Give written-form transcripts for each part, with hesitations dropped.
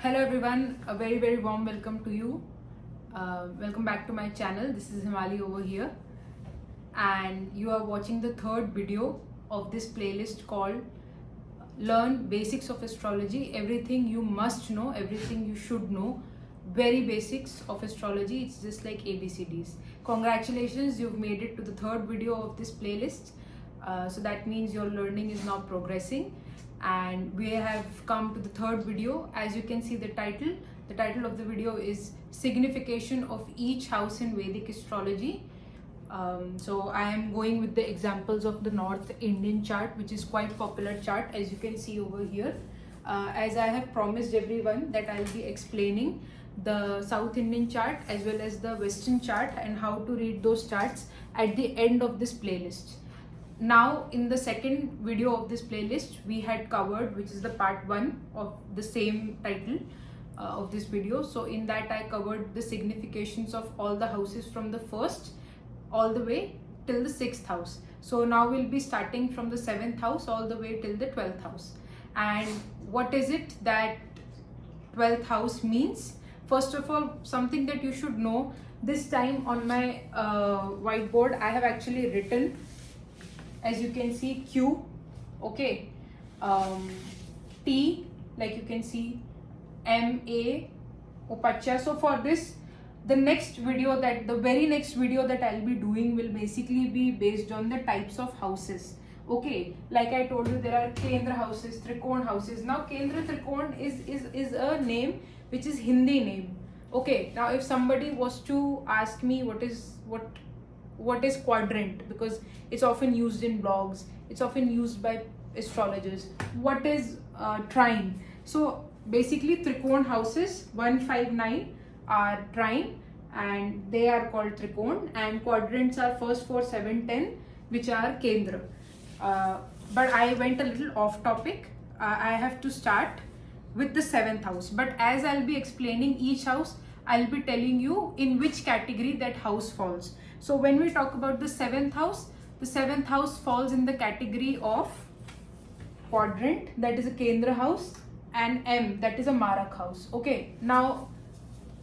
Hello everyone, a very warm welcome to you. Welcome back to my channel. This is Hemali over here, and you are watching the third video of this playlist called Learn Basics of Astrology. Everything you must know, everything you should know, very basics of astrology. It's just like ABCDs. Congratulations, you've made it to the third video of this playlist. So that means your learning is now progressing, and we have come to the third video. As you can see, the title of the video is Signification of Each House in Vedic Astrology. So I am going with the examples of the North Indian chart, which is quite popular chart, as you can see over here. As I have promised everyone that I'll be explaining the South Indian chart as well as the Western chart and how to read those charts at the end of this playlist. Now, in the second video of this playlist, we had covered, which is the part 1 of the same title of this video. So in that I covered the significations of all the houses from the first all the way till the 6th house. So now we'll be starting from the 7th house all the way till the 12th house. And what is it that 12th house means? First of all, something that you should know, this time on my whiteboard I have actually written, as you can see, Q, okay, T, like you can see, M, A, Upacha. So for this, the very next video that I'll be doing will basically be based on the types of houses. Okay, like I told you, there are Kendra houses, Trikon houses. Now Kendra Trikon is a name which is Hindi name. Okay, now if somebody was to ask me what is quadrant, because it's often used in blogs, it's often used by astrologers. What is trine? So basically Trikon houses 1, 5, 9 are trine, and they are called Trikon, and quadrants are 1st, 4, 7, 10, which are Kendra. But I went a little off topic. I have to start with the 7th house, but as I'll be explaining each house, I'll be telling you in which category that house falls. So when we talk about the 7th house falls in the category of quadrant, that is a Kendra house, and M, that is a Marak house. Okay, now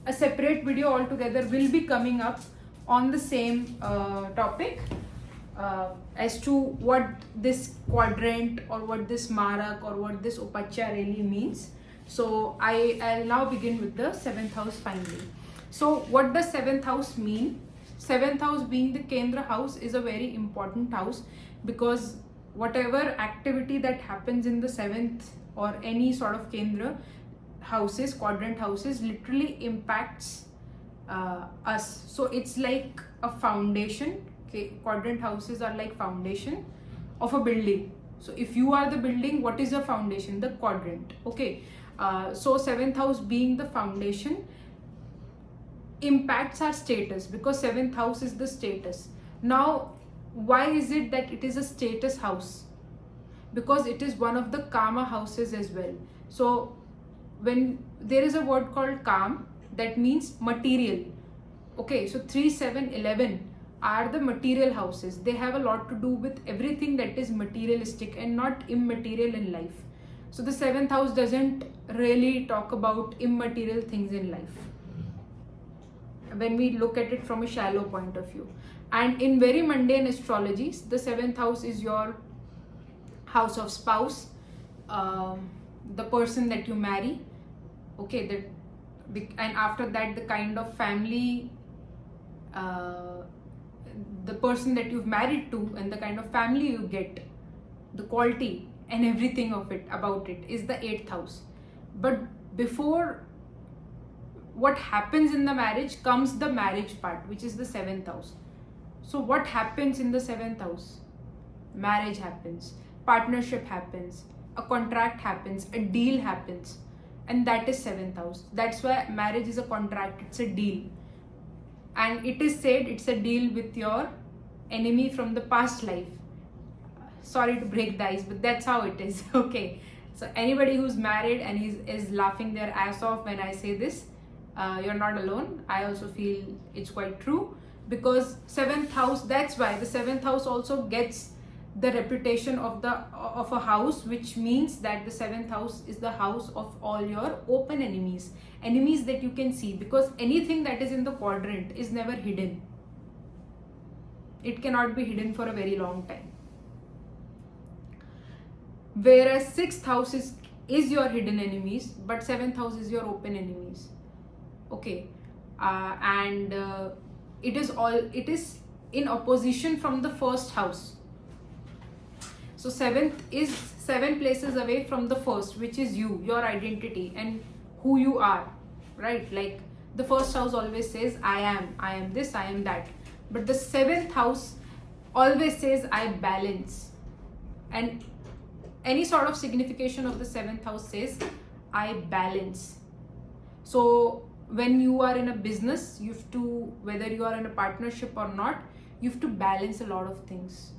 a separate video altogether will be coming up on the same topic as to what this quadrant or what this Marak or what this Upacha really means. So I'll now begin with the 7th house finally. So what does 7th house mean? 7th house, being the Kendra house, is a very important house, because whatever activity that happens in the 7th or any sort of Kendra houses, quadrant houses, literally impacts us. So it's like a foundation. Okay, quadrant houses are like foundation of a building. So if you are the building, what is the foundation? The quadrant. Okay, so 7th house being the foundation impacts our status, because 7th house is the status. Now, why is it that it is a status house? Because it is one of the Kama houses as well. So when there is a word called Kam, that means material. Okay, so 3, 7, 11 are the material houses. They have a lot to do with everything that is materialistic and not immaterial in life. So the 7th house doesn't really talk about immaterial things in life when we look at it from a shallow point of view. And in very mundane astrologies, the 7th house is your house of spouse, the person that you marry, okay, and after that the kind of family, the person that you've married to and the kind of family you get, the quality and everything of it about it is the 8th house. But before what happens in the marriage comes the marriage part, which is the 7th house. So what happens in the 7th house? Marriage happens, partnership happens, a contract happens, a deal happens, and that is 7th house. That's why marriage is a contract, it's a deal. And it is said it's a deal with your enemy from the past life. Sorry to break the ice, but that's how it is. Okay, so anybody who's married and is laughing their ass off when I say this, you're not alone. I also feel it's quite true, because 7th house, that's why the 7th house also gets the reputation of a house, which means that the 7th house is the house of all your open enemies that you can see, because anything that is in the quadrant is never hidden. It cannot be hidden for a very long time. Whereas 6th house is your hidden enemies, but 7th house is your open enemies. Okay, and it is in opposition from the 1st house. So 7th is 7 places away from the 1st, which is you, your identity and who you are, right? Like the 1st house always says I am this, I am that, but the 7th house always says I balance, and any sort of signification of the 7th house says I balance. So when you are in a business, you have to, whether you are in a partnership or not, you have to balance a lot of things,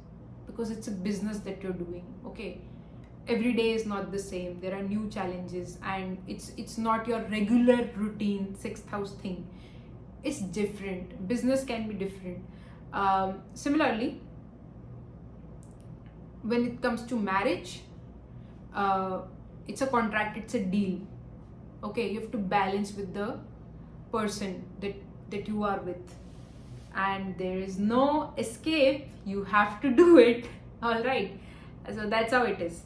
because it's a business that you're doing. Okay, every day is not the same. There are new challenges, and it's not your regular routine 6th house thing. It's different. Business can be different. Similarly, when it comes to marriage, it's a contract, it's a deal. Okay, you have to balance with the person that you are with, and there is no escape. You have to do it. All right, so that's how it is.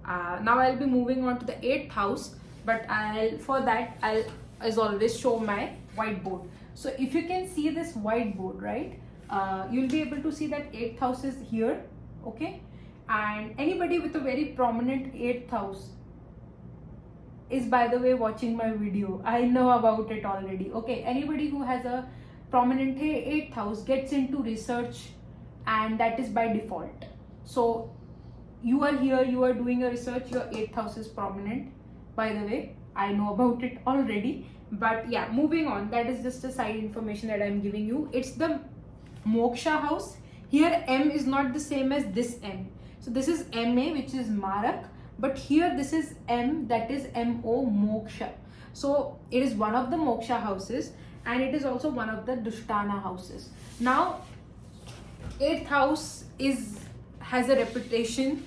Now I'll be moving on to the 8th house, but I'll as always show my whiteboard. So if you can see this whiteboard, right, you'll be able to see that 8th house is here. Okay, and anybody with a very prominent 8th house is, by the way, watching my video. I know about it already. Okay, anybody who has a prominent 8th house gets into research, and that is by default. So you are here, you are doing a research, your 8th house is prominent. By the way, I know about it already, but yeah, moving on. That is just a side information that I'm giving you. It's the moksha house. Here M is not the same as this M. So this is MA, which is Marak, but here this is M, that is MO, moksha. So it is one of the moksha houses, and it is also one of the dushtana houses. Now 8th house has a reputation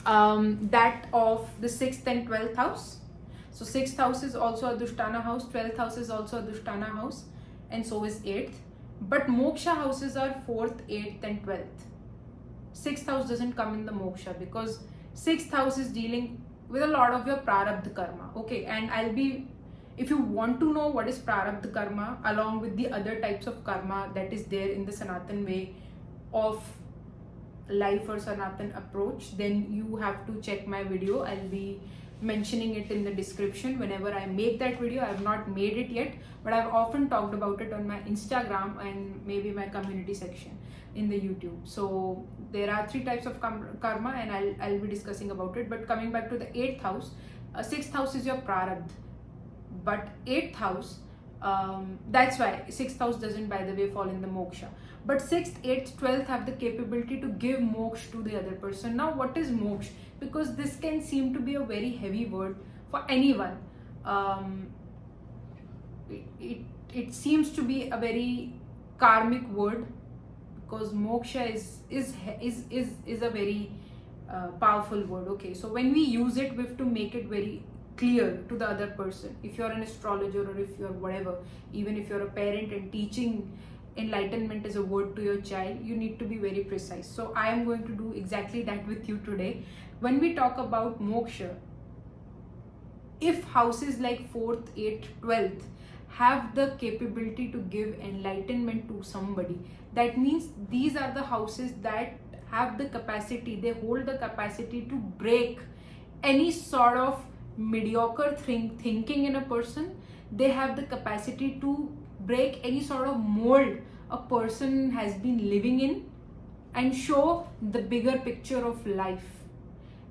that of the 6th and 12th house. So 6th house is also a dushtana house, 12th house is also a dushtana house, and so is 8th. But moksha houses are 4th, 8th and 12th. 6th house doesn't come in the moksha, because 6th house is dealing with a lot of your prarabdha karma. Okay, and if you want to know what is prarabdha karma along with the other types of karma that is there in the Sanatan way of life or Sanatan approach, then you have to check my video. I'll be mentioning it in the description whenever I make that video. I have not made it yet, but I've often talked about it on my Instagram and maybe my community section in the YouTube. So there are 3 types of karma, and I'll be discussing about it. But coming back to the 8th house, 6th house is your prarabdha, but 8th house, that's why 6th house doesn't, by the way, fall in the moksha. But 6th, 8th, 12th have the capability to give moksha to the other person. Now what is moksha? Because this can seem to be a very heavy word for anyone. It seems to be a very karmic word, because moksha is a very powerful word. Okay, so when we use it, we have to make it very clear to the other person. If you're an astrologer, or if you're whatever, even if you're a parent and teaching enlightenment as a word to your child, you need to be very precise. So I am going to do exactly that with you today. When we talk about moksha, if houses like 4th, 8th, 12th have the capability to give enlightenment to somebody, that means these are the houses that have the capacity, they hold the capacity to break any sort of mediocre thinking in a person. They have the capacity to break any sort of mold a person has been living in and show the bigger picture of life.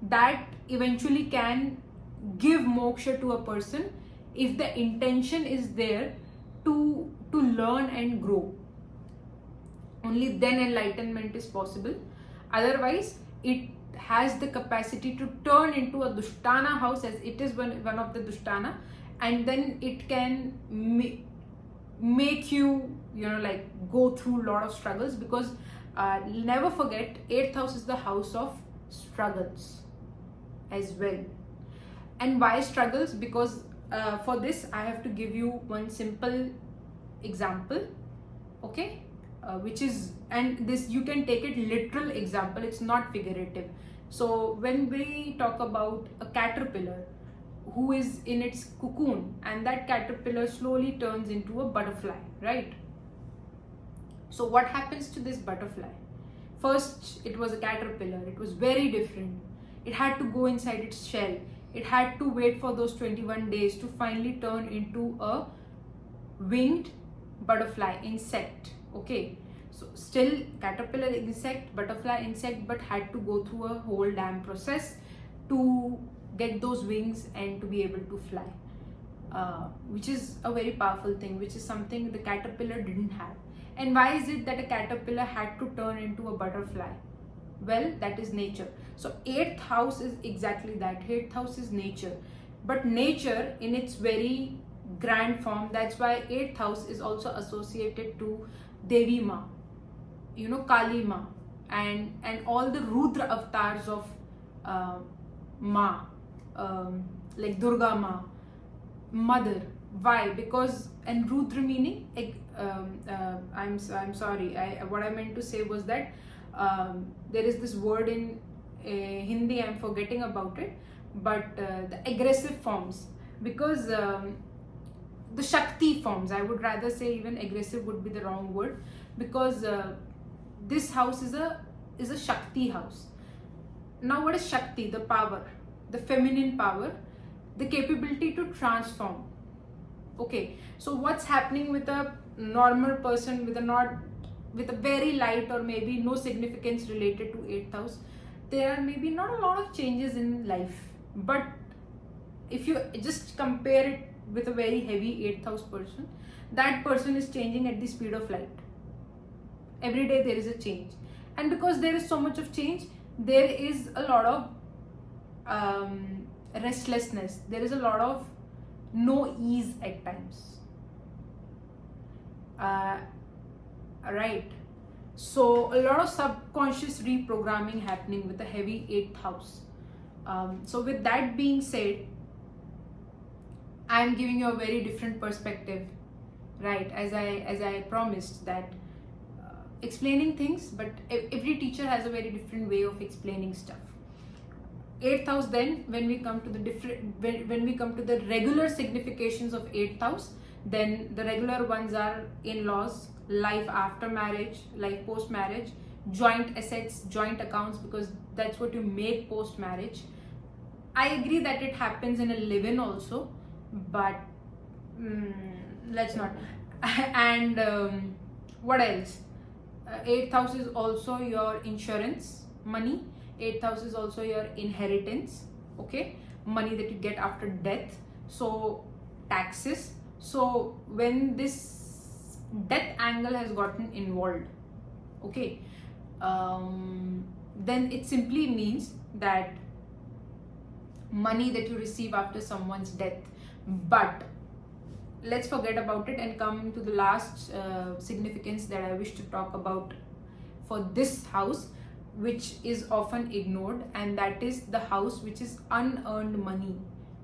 That eventually can give moksha to a person if the intention is there to learn and grow. Only then enlightenment is possible. Otherwise, it has the capacity to turn into a dushtana house, as it is one of the dushtana, and then it can make you like go through a lot of struggles, because Never forget, 8th house is the house of struggles as well. And why struggles? Because for this I have to give you one simple example, okay, which is, and this you can take it literal example, it's not figurative. So when we talk about a caterpillar who is in its cocoon, and that caterpillar slowly turns into a butterfly, right? So what happens to this butterfly? First, it was a caterpillar, it was very different. It had to go inside its shell. It had to wait for those 21 days to finally turn into a winged butterfly, insect, okay? So still caterpillar, insect, butterfly, insect, but had to go through a whole damn process to get those wings and to be able to fly, which is a very powerful thing, which is something the caterpillar didn't have. And why is it that a caterpillar had to turn into a butterfly? Well, that is nature. So 8th house is exactly that. 8th house is nature, but nature in its very grand form. That's why 8th house is also associated to Devi Ma, you know, Kali Ma, and all the Rudra avatars of Ma, like Durga Ma, Mother. Why? Because, and Rudra meaning, I'm sorry, what I meant to say was that there is this word in Hindi, I'm forgetting about it, but the aggressive forms, because the Shakti forms, I would rather say, even aggressive would be the wrong word, because this house is a Shakti house. Now what is Shakti? The power, the feminine power, the capability to transform. Okay, so what's happening with a normal person with a very light or maybe no significance related to 8th house? There are maybe not a lot of changes in life, but if you just compare it with a very heavy 8th house person, that person is changing at the speed of light. Every day there is a change, and because there is so much of change, there is a lot of restlessness, there is a lot of no ease at times, right? So a lot of subconscious reprogramming happening with a heavy 8th house. So with that being said, I am giving you a very different perspective, right? As I promised that explaining things, but every teacher has a very different way of explaining stuff. 8th house, then when we come to the when we come to the regular significations of 8th house, then the regular ones are in-laws, life after marriage, life post marriage, joint assets, joint accounts, because that's what you make post marriage. I agree that it happens in a live-in also, but let's not. And what else? 8th house is also your insurance money. 8th house is also your inheritance, okay, money that you get after death, so taxes. So when this death angle has gotten involved, okay, then it simply means that money that you receive after someone's death. But let's forget about it and come to the last significance that I wish to talk about for this house, which is often ignored, and that is the house which is unearned money,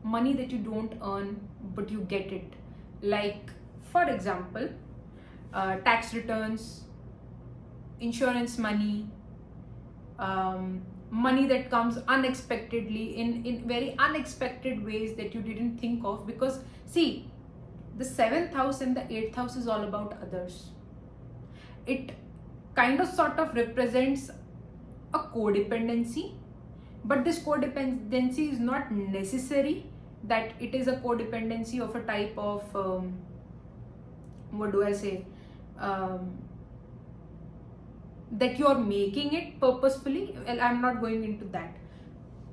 money that you don't earn but you get it. Like, for example, tax returns, insurance money, money that comes unexpectedly in very unexpected ways that you didn't think of. Because see, the 7th house and the 8th house is all about others. It kind of sort of represents a codependency, but this codependency is not necessary that it is a codependency of a type of what do I say, that you are making it purposefully. Well, I'm not going into that.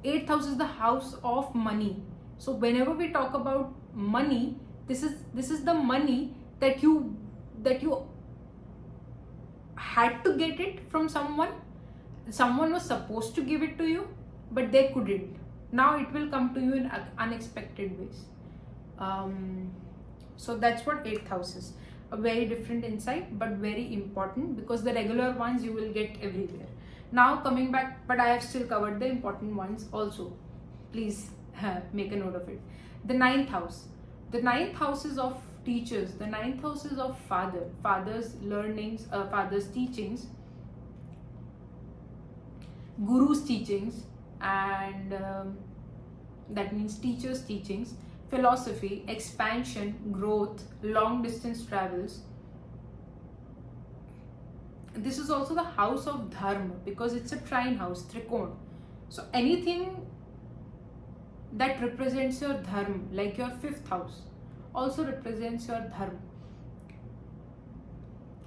8th house is the house of money. So whenever we talk about money, this is the money that you had to get it from someone. Someone was supposed to give it to you, but they couldn't. Now it will come to you in unexpected ways. So that's what 8th house is. a very different insight, but very important, because the regular ones you will get everywhere. Now coming back, but I have still covered the important ones also. Please make a note of it. The ninth house. The ninth house is of teachers. The ninth house is of father's learnings, father's teachings, guru's teachings, and that means teachers' teachings, philosophy, expansion, growth, long distance travels. This is also the house of dharma, because it's a trine house, trikon. So anything that represents your dharma, like your fifth house, also represents your dharma.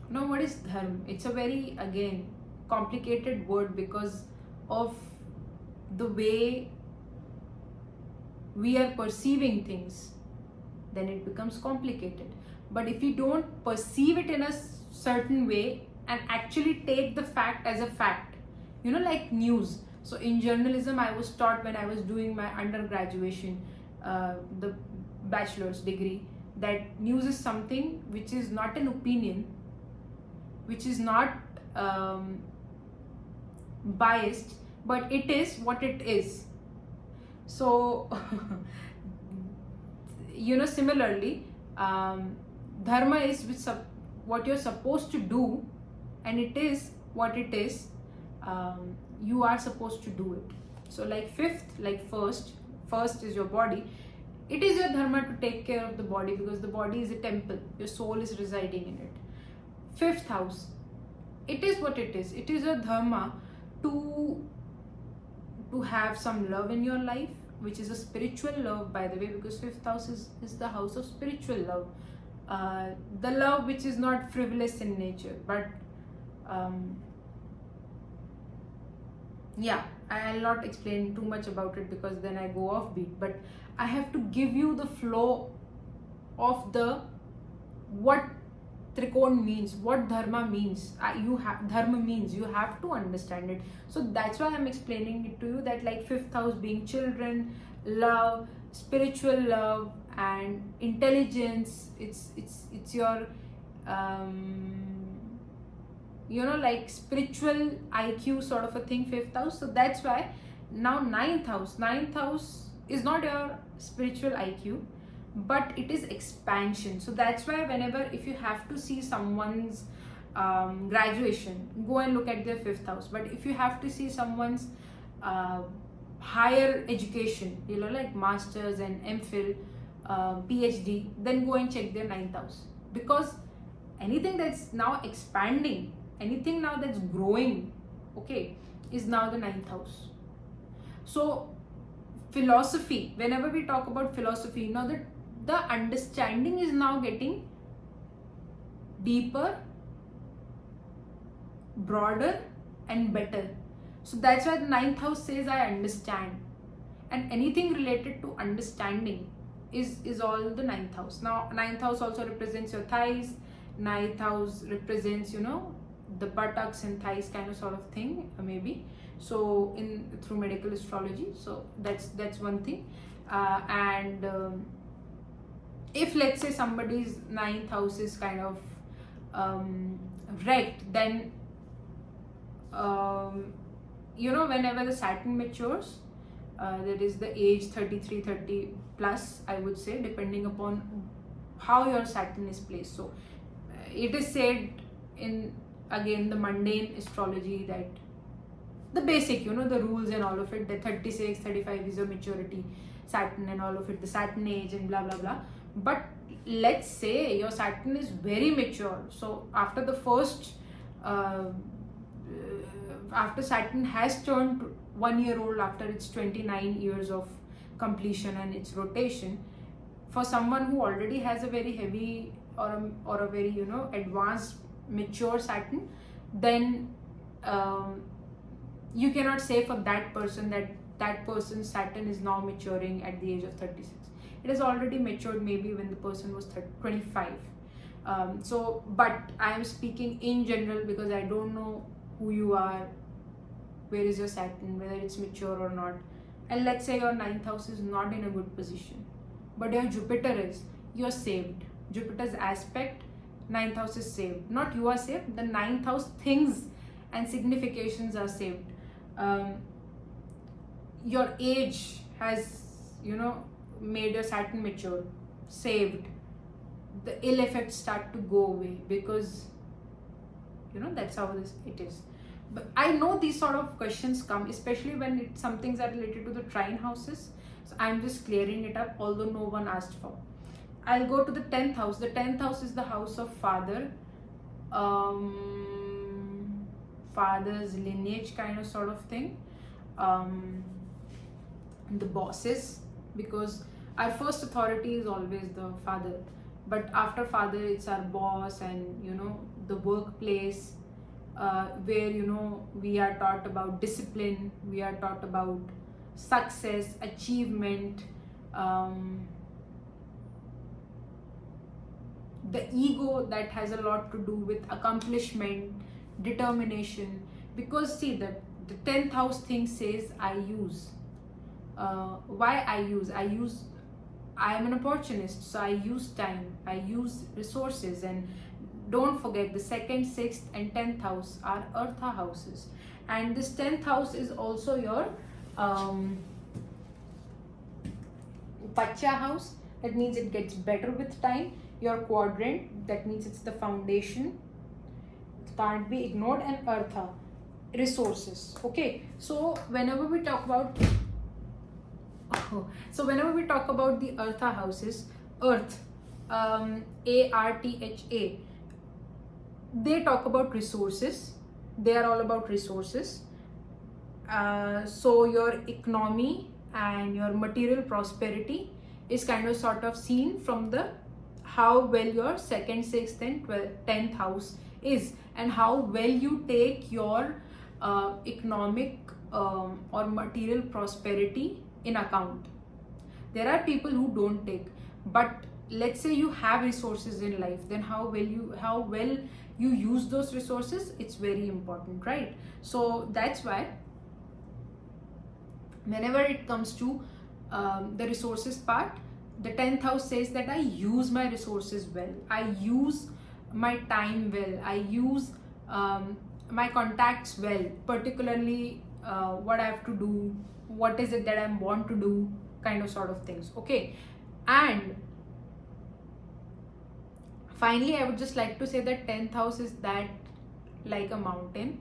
Now, what is dharma? It's a very, again, complicated word because of the way we are perceiving things. Then it becomes complicated. But if you don't perceive it in a certain way and actually take the fact as a fact, like news. So in journalism, I was taught when I was doing my undergraduation, the bachelor's degree, that news is something which is not an opinion, which is not biased, but it is what it is. So, similarly, dharma is what you're supposed to do, and it is what it is. You are supposed to do it. So like fifth, like first is your body. It is your dharma to take care of the body, because the body is a temple. Your soul is residing in it. Fifth house, it is what it is. It is your dharma to have some love in your life, which is a spiritual love, by the way, because fifth house is the house of spiritual love. The love which is not frivolous in nature, but I'll not explain too much about it because then I go off beat, but I have to give you the flow of what trikon means, what dharma means. Dharma means you have to understand it. So that's why I'm explaining it to you, that like fifth house being children, love, spiritual love, and intelligence. It's your like spiritual IQ sort of a thing, fifth house. So that's why now ninth house is not your spiritual IQ, but it is expansion. So that's why if you have to see someone's graduation, go and look at their fifth house. But if you have to see someone's higher education, like masters and MPhil, PhD, then go and check their ninth house, because anything that's now expanding, anything now that's growing, okay, is now the ninth house. So philosophy, whenever we talk about philosophy, now the understanding is now getting deeper, broader, and better. So that's why the ninth house says I understand, and anything related to understanding is all the ninth house. Now ninth house also represents your thighs. Ninth house represents the buttocks and thighs kind of sort of thing, maybe. So through medical astrology. So that's one thing. And if let's say somebody's ninth house is kind of wrecked, then whenever the Saturn matures, that is the age 33, 30 plus, I would say, depending upon how your Saturn is placed. So it is said in, again, the mundane astrology, that the basic, the rules and all of it, that 36, 35 is your maturity, Saturn and all of it, the Saturn age and blah, blah, blah. But let's say your Saturn is very mature. So after the first, after Saturn has turned 1 year old, after its 29 years of completion and its rotation, for someone who already has a very heavy or a very, advanced, mature Saturn, then you cannot say for that person that person's Saturn is now maturing at the age of 36. It has already matured maybe when the person was 25. But I am speaking in general, because I don't know who you are, where is your Saturn, whether it's mature or not. And let's say your ninth house is not in a good position, but your Jupiter is, you're saved. Jupiter's aspect Ninth house is saved. Not you are saved, the ninth house things and significations are saved. Your age has, made your Saturn mature, saved. The ill effects start to go away, because that's how it is. But I know these sort of questions come, especially when some things are related to the trine houses. So I'm just clearing it up, although no one asked for. I'll go to the 10th house. The 10th house is the house of father, father's lineage kind of sort of thing, the bosses, because our first authority is always the father, but after father it's our boss, and the workplace, where we are taught about discipline, we are taught about success, achievement, the ego that has a lot to do with accomplishment, determination. Because see, that the 10th house thing says I use. Why I use? I am an opportunist, so I use time, I use resources. And don't forget, the 2nd, 6th and 10th house are eartha houses, and this 10th house is also your pacha house. That means it gets better with time. Your quadrant, that means it's the foundation, it can't be ignored. And eartha, resources. Okay, so whenever we talk about the eartha houses, earth, ARTHA, they talk about resources. They are all about resources. So your economy and your material prosperity is kind of sort of seen from the how well your 2nd, 6th and 10th house is, and how well you take your economic or material prosperity in account. There are people who don't take, but let's say you have resources in life, then how well you use those resources, it's very important, right? So that's why whenever it comes to the resources part, the 10th house says that I use my resources well, I use my time well, I use my contacts well, particularly what I have to do, what is it that I want to do, kind of sort of things. Okay, and finally I would just like to say that 10th house is that like a mountain.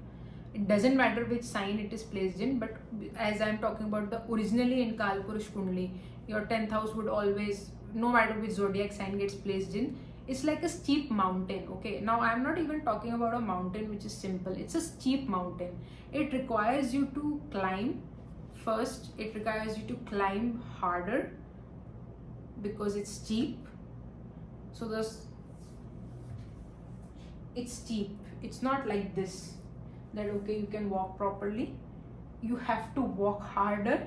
It doesn't matter which sign it is placed in, but as I'm talking about the originally in Kaal Purush Kundli, your 10th house would always, no matter which zodiac sign gets placed in, it's like a steep mountain. Okay, now I'm not even talking about a mountain which is simple. It's a steep mountain. It requires you to climb. First, it requires you to climb harder because it's steep. So it's steep. It's not like this, that okay, you can walk properly. You have to walk harder,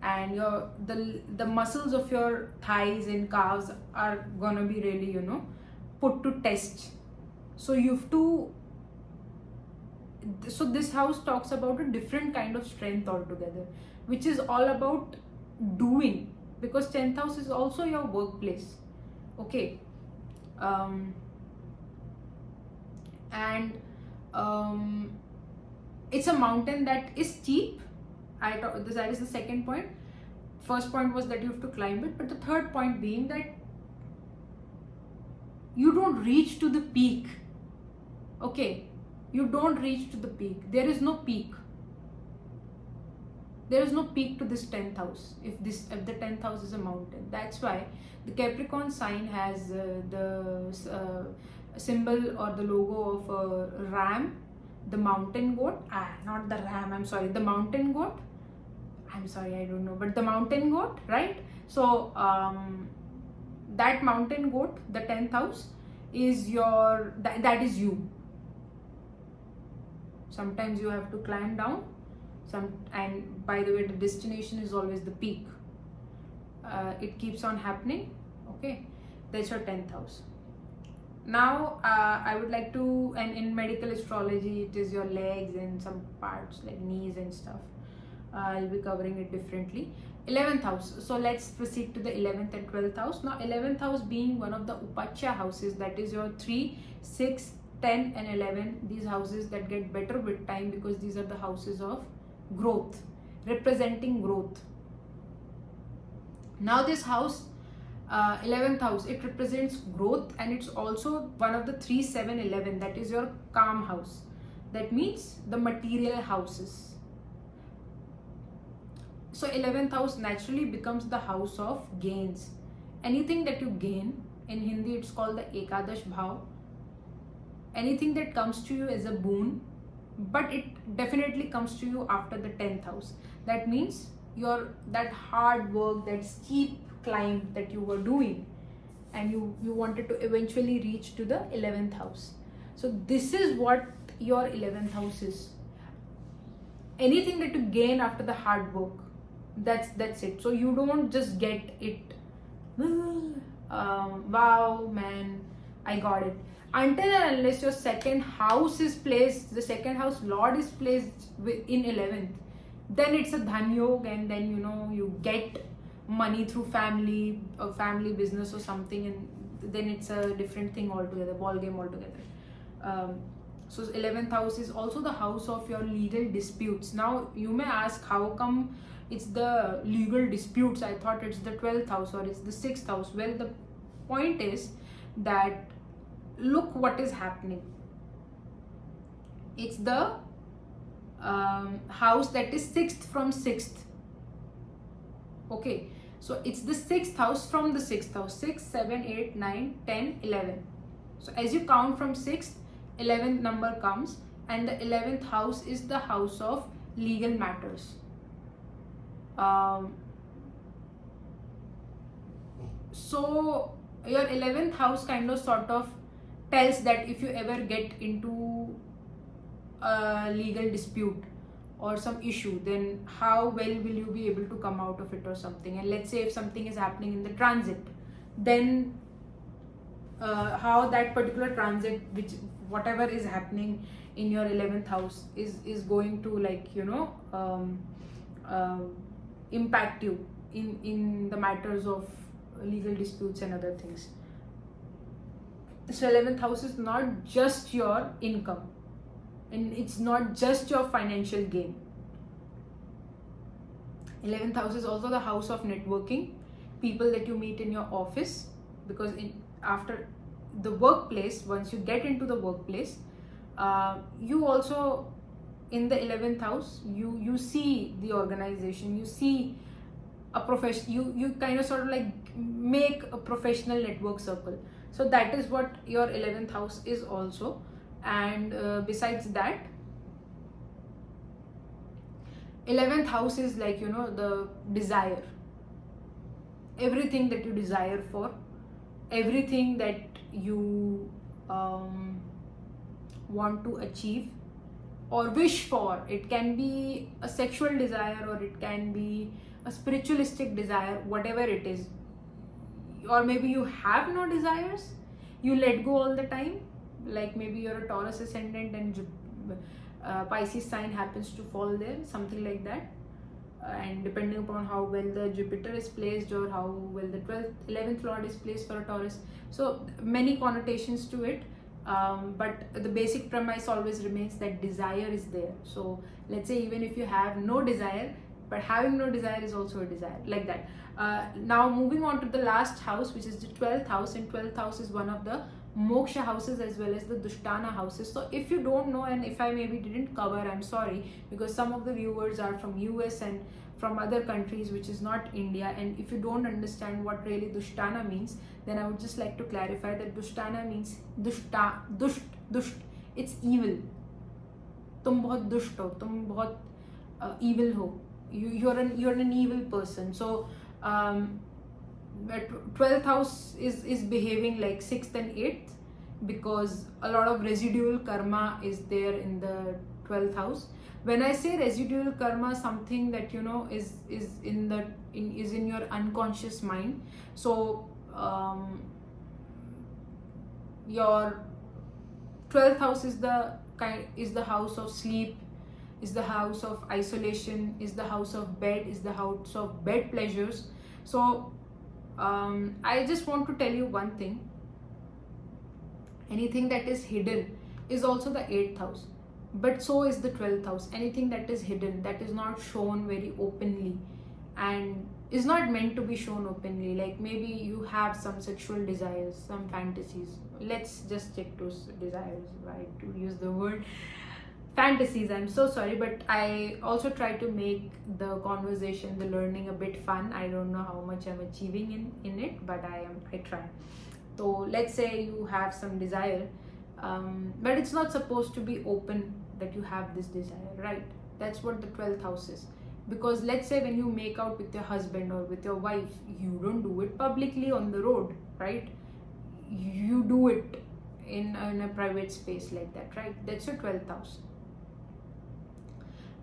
and the muscles of your thighs and calves are gonna be really put to test. So you have to, so this house talks about a different kind of strength altogether, which is all about doing, because 10th house is also your workplace. Okay, and it's a mountain that is steep. That is the second point. First point was that you have to climb it, but the third point being that you don't reach to the peak. Okay, you don't reach to the peak. There is no peak. There is no peak to this 10th house if the 10th house is a mountain. That's why the Capricorn sign has the symbol or the logo of a ram, the mountain goat. Not the ram, I'm sorry, the mountain goat. I'm sorry, I don't know, but the mountain goat, right? So that mountain goat, the 10th house, is your, that is you. Sometimes you have to climb down, and by the way, the destination is always the peak. It keeps on happening. Okay, that's your 10th house. Now I would like to, and in medical astrology it is your legs and some parts like knees and stuff. I'll be covering it differently. 11th house. So let's proceed to the 11th and 12th house. Now 11th house being one of the Upacha houses, that is your 3, 6, 10 and 11. These houses that get better with time, because these are the houses of growth, representing growth. Now this house, 11th house, it represents growth, and it's also one of the 3, 7, 11, that is your calm house. That means the material houses. So 11th house naturally becomes the house of gains. Anything that you gain, in Hindi it's called the Ekadash Bhav. Anything that comes to you as a boon, but it definitely comes to you after the 10th house. That means that hard work, that steep climb that you were doing, and you wanted to eventually reach to the 11th house. So this is what your 11th house is. Anything that you gain after the hard work, that's it. So you don't just get it, wow man, I got it, until and unless your second house is placed, the second house lord is placed in 11th. Then it's a dhan yog, and then you get money through family or family business or something, and then it's a different thing altogether, ball game altogether. So 11th house is also the house of your legal disputes. Now you may ask, how come it's the legal disputes? I thought it's the 12th house or it's the 6th house. Well, the point is that look what is happening. It's the house that is 6th from 6th. Okay, so it's the 6th house from the 6th house. 6, 7, 8, 9, 10, 11. So as you count from 6th, 11th number comes, and the 11th house is the house of legal matters. So your 11th house kind of sort of tells that if you ever get into a legal dispute or some issue, then how well will you be able to come out of it or something. And let's say if something is happening in the transit, then how that particular transit, which whatever is happening in your 11th house is going to impact you in the matters of legal disputes and other things. So 11th house is not just your income, and it's not just your financial gain. 11th house is also the house of networking, people that you meet in your office, because after the workplace, once you get into the workplace, you also in the 11th house, you see the organization, you see a profession, you kind of sort of like make a professional network circle. So that is what your 11th house is also. And besides that, 11th house is like the desire, everything that you desire for, everything that you want to achieve or wish for. It can be a sexual desire, or it can be a spiritualistic desire, whatever it is. Or maybe you have no desires, you let go all the time, like maybe you're a Taurus ascendant and Pisces sign happens to fall there, something like that. And depending upon how well the Jupiter is placed, or how well the 11th lord is placed for a Taurus, so many connotations to it. But the basic premise always remains that desire is there. So let's say even if you have no desire, but having no desire is also a desire, like that. Now moving on to the last house, which is the 12th house, and 12th house is one of the moksha houses as well as the dushtana houses. So if you don't know, and if I maybe didn't cover, I'm sorry, because some of the viewers are from US and from other countries which is not India, and if you don't understand what really dushtana means, then I would just like to clarify that dushtana means dusht, it's evil. Tum bahut dusht ho, tum bahut evil ho, you're an evil person. So 12th house is behaving like 6th and 8th, because a lot of residual karma is there in the 12th house. When I say residual karma, something that is in your unconscious mind. So your 12th house is the house of sleep, is the house of isolation, is the house of bed, is the house of bed pleasures. So I just want to tell you one thing. Anything that is hidden is also the 8th house, but so is the 12th house. Anything that is hidden, that is not shown very openly and is not meant to be shown openly, like maybe you have some sexual desires, some fantasies. Let's just check those desires, right, to use the word fantasies. I'm so sorry, but I also try to make the conversation, the learning a bit fun. I don't know how much I'm achieving in it, but I try. So let's say you have some desire, but it's not supposed to be open that you have this desire, right? That's what the 12th house is. Because let's say when you make out with your husband or with your wife, you don't do it publicly on the road, right? You do it in a private space like that, right? That's your 12th house.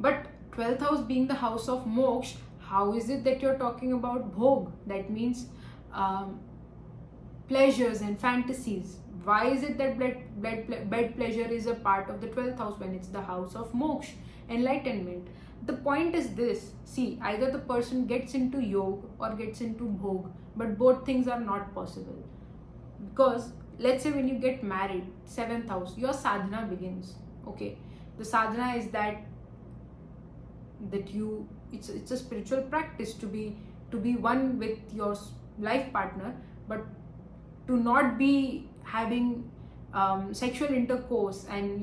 But 12th house being the house of moksha, how is it that you're talking about bhog? That means pleasures and fantasies. Why is it that bed pleasure is a part of the 12th house when it's the house of moksha, enlightenment? The point is this, see, either the person gets into yoga or gets into bhog, but both things are not possible. Because let's say when you get married, 7th house, your sadhana begins. Okay, the sadhana is that you, it's a spiritual practice to be one with your life partner, but to not be having sexual intercourse and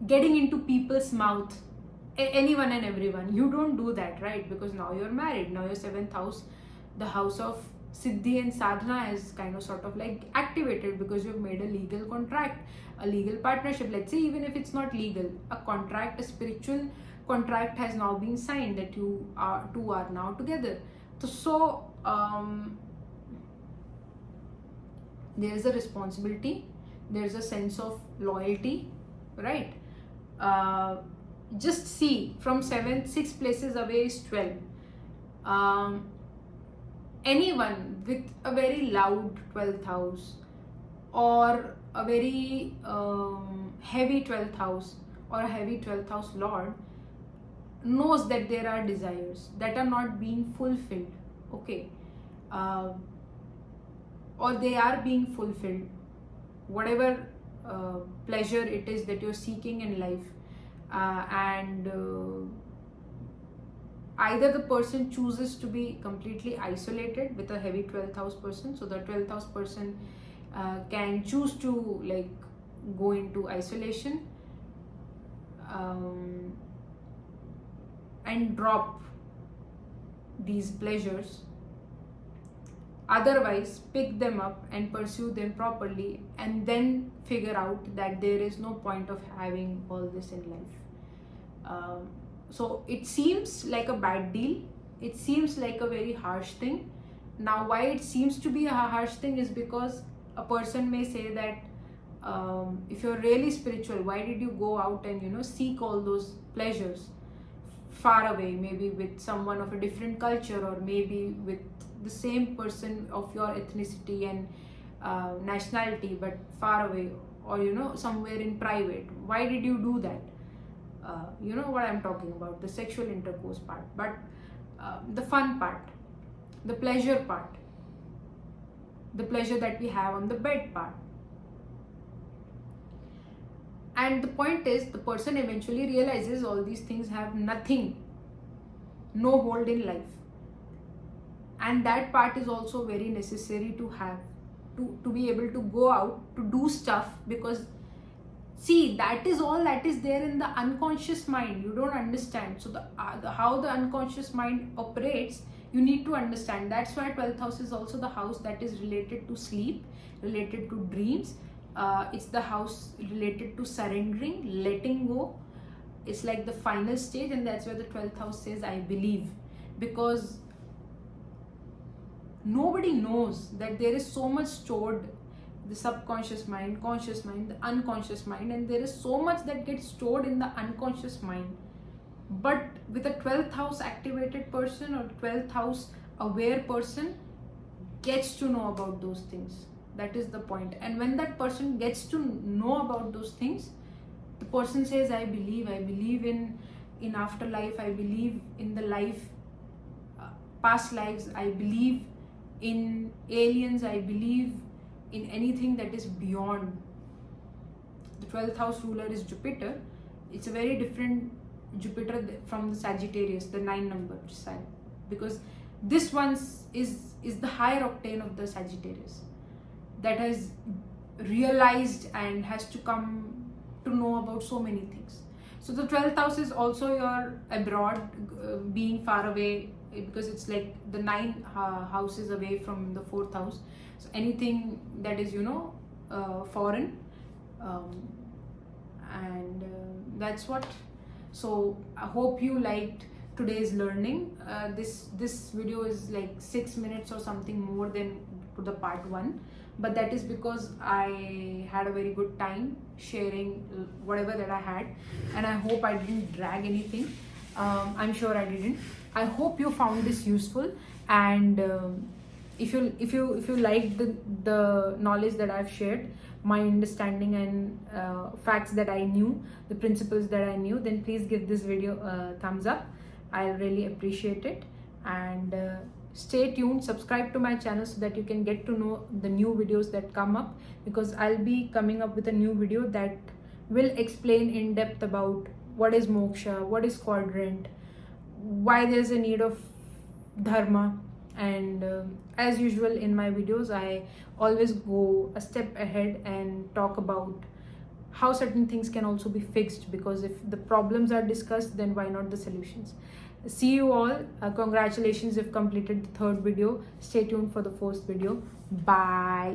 getting into people's mouth, anyone and everyone. You don't do that, right? Because now you're married. Now your 7th house, the house of siddhi and sadhana, is kind of sort of like activated because you've made a legal contract, a legal partnership. Let's say even if it's not legal, a contract, a spiritual contract has now been signed that you two are now together. So there is a responsibility, there is a sense of loyalty, right? Just see, from 7th, 6 places away is 12. Anyone with a very loud 12th house or a very heavy 12th house or a heavy 12th house lord knows that there are desires that are not being fulfilled, okay? Or they are being fulfilled, whatever pleasure it is that you're seeking in life, and either the person chooses to be completely isolated with a heavy 12th house person, so the 12th house person can choose to like go into isolation and drop these pleasures. Otherwise, pick them up and pursue them properly, and then figure out that there is no point of having all this in life. So it seems like a bad deal. It seems like a very harsh thing. Now, why it seems to be a harsh thing is because a person may say that if you're really spiritual, why did you go out and seek all those pleasures far away, maybe with someone of a different culture, or maybe with the same person of your ethnicity and nationality, but far away, or somewhere in private? Why did you do that? You know what I'm talking about, the sexual intercourse part. But the fun part, the pleasure part, the pleasure that we have on the bed part. And the point is, the person eventually realizes all these things have nothing, no hold in life. And that part is also very necessary to have, to be able to go out, to do stuff. Because see, that is all that is there in the unconscious mind. You don't understand. So how the unconscious mind operates, you need to understand. That's why 12th house is also the house that is related to sleep, related to dreams. It's the house related to surrendering, letting go. It's like the final stage, and that's where the 12th house says, I believe. Because nobody knows that there is so much stored, the subconscious mind, conscious mind, the unconscious mind, and there is so much that gets stored in the unconscious mind. But with a 12th house activated person or 12th house aware person gets to know about those things. That is the point. And when that person gets to know about those things, the person says, I believe in afterlife, I believe in the life, past lives, I believe in aliens, I believe in anything that is beyond. The 12th house ruler is Jupiter. It's a very different Jupiter from the Sagittarius, the 9 number sign, because this one is the higher octane of the Sagittarius, that has realized and has to come to know about so many things. So the 12th house is also your abroad, being far away, because it's like the 9 houses away from the 4th house. So anything that is, foreign, and that's what. So I hope you liked today's learning. This video is like 6 minutes or something more than the part 1, but that is because I had a very good time sharing whatever that I had, and I hope I didn't drag anything. I'm sure I didn't. I hope you found this useful, and if you liked the knowledge that I've shared, my understanding and facts that I knew, the principles that I knew, then please give this video a thumbs up. I really appreciate it. And stay tuned, subscribe to my channel so that you can get to know the new videos that come up, because I'll be coming up with a new video that will explain in depth about what is moksha, what is quadrant, why there's a need of dharma. And as usual in my videos, I always go a step ahead and talk about how certain things can also be fixed, because if the problems are discussed, then why not the solutions. See you all. Congratulations, you've completed the 3rd video. Stay tuned for the 4th video. Bye.